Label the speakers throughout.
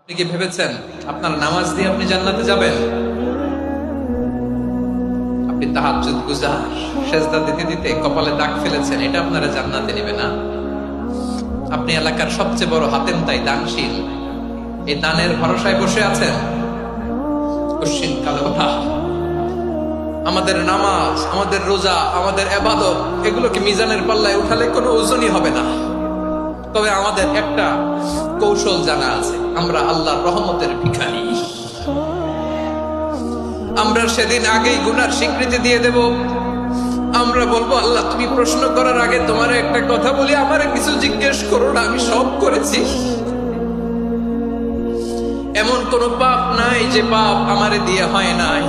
Speaker 1: আপনি কি ভেবেছেন আপনার নামাজ দিয়ে আপনি জান্নাতে যাবেন? আপনি তাহাজ্জুদ গুজার, সেজদা দিতে দিতে কপালে দাগ ফেলেছেন, এটা আপনারা জান্নাতে নেবে না। আপনি এলাকার সবচেয়ে বড় হাতেম তাই দানশীল, এই দানের ভরসায় বসে আছেন। কশিন কালো না, আমাদের নামাজ, আমাদের রোজা, আমাদের ইবাদত এগুলোকে মিজানের পাল্লায় উঠালে কোনো ওজনই হবে না। তবে আমাদের একটা কৌশল জানা আছে, আমরা আল্লাহর রহমতের ভিখারি। আমরা সেদিন আগেই গুনার স্বীকৃতি দিয়ে দেব। আমরা বলবো, আল্লাহ তুমি প্রশ্ন করার আগে তোমার একটা কথা বলি, আমারে কিছু জিজ্ঞেস করো না, আমি সব করেছি। এমন কোন পাপ নাই যে পাপ আমারে দিয়ে হয় নাই।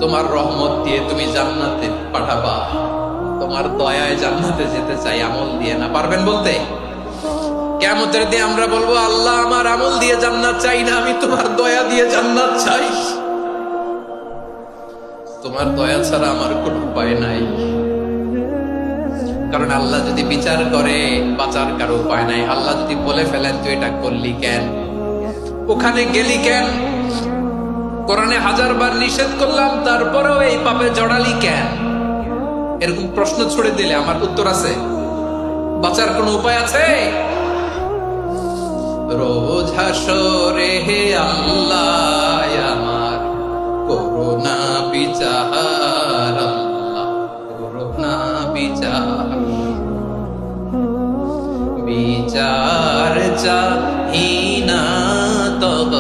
Speaker 1: তোমার রহমত দিয়ে তুমি জান্নাতে পাঠাবা, তোমার দয়ায় জান্নাতে যেতে চাই, আমল দিয়ে না। পারবেন বলতে? কিয়ামতের দিন আমরা বলবো, আল্লাহ আমার আমল দিয়ে জান্নাত চাই না, আমি তোমার দয়া দিয়ে জান্নাত চাই। তোমার দয়া ছাড়া আমার কোনো উপায় নাই। কারণ আল্লাহ যদি বিচার করে, বাঁচার কারো উপায় নাই। আল্লাহ যদি বলে ফেলেন তুই এটা করলি কেন, ওখানে গেলি কেন, কোরআনে 1000 বার নিষেধ করলাম তারপরেও এই পাপে জড়ালি কেন, এরকম প্রশ্ন ছুড়ে দিলে আমার উত্তর আছে? বাঁচার কোনো উপায় আছে? রোজ হাসরে হে আল্লাহ আমার করুণা বিচার, আল্লাহ করুণা বিচার, বিচার চাহি না তব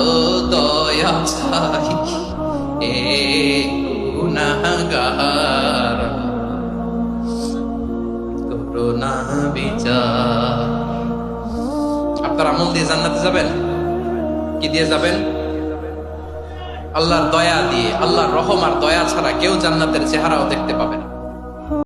Speaker 1: দয়া চাই, এ গুনাহগার করুণা বিচার। আপনার আমল দিয়ে জান্নাতে যাবেন? কি দিয়ে যাবেন? আল্লাহর দয়া দিয়ে। আল্লাহর রহম আর দয়া ছাড়া কেউ জান্নাতের চেহারাও দেখতে পাবে